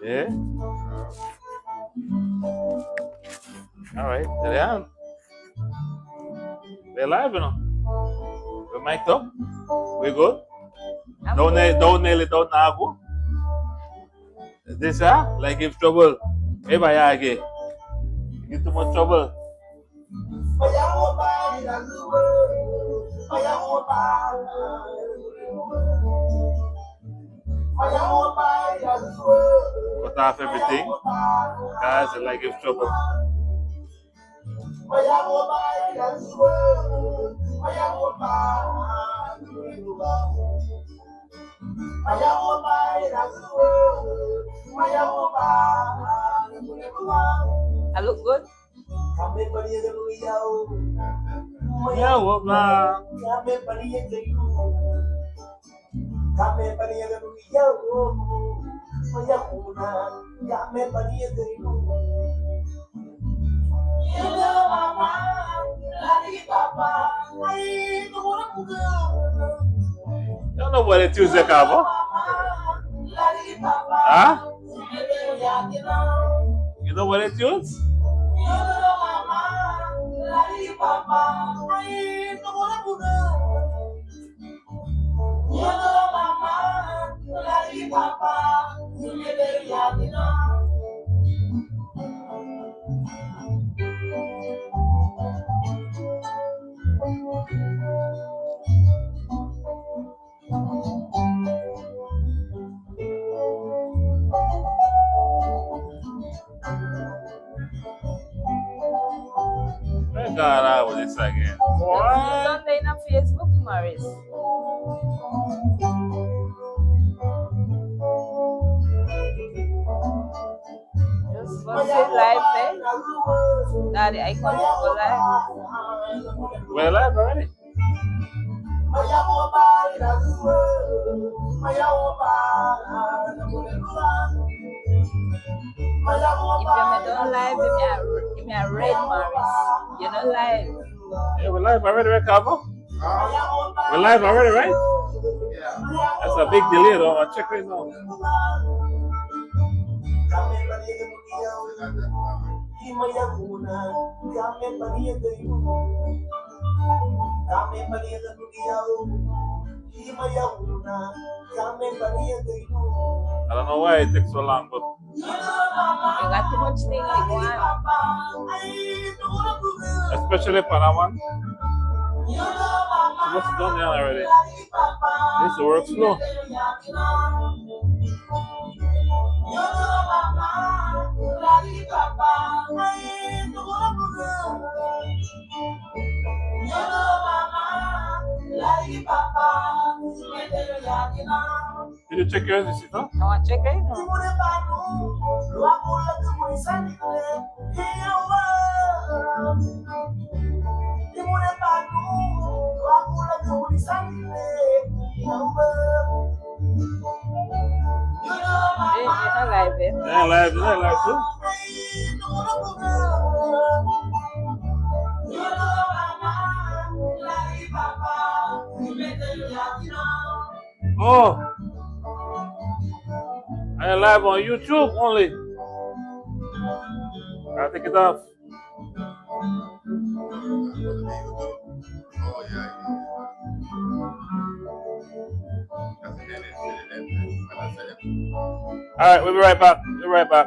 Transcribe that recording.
Yeah. All right. There they are. They're live, you know. We mic'd up. We good. Don't nail it. Don't nago. This like if trouble. Maybe I get too much trouble. Cut off everything. Guys, like if trouble. I look good. Yeah, well, nah. You don't know what it is, Cabo? Huh? You know what it is? Thank God I was this again. What? Don't on Facebook, Morris. Just go to live there. Daddy, I can't go live. We're live already. If you don't live, give me a red, Morris. You're not live. Yeah, we're live already, right, Cabo? We're live already, right? Yeah. That's a big delay, though. I'll check right now. I don't know why it takes so long, but you got too much thing like one. Especially for that one. Supposed to be done there already. This works slow. Did you check yours, Isita? I want to check right now. You're not live, eh? Yeah, live. You're not live too. Oh, I am live on YouTube only. I'll take it off. Oh, yeah. All right, we'll be right back. We'll be right back.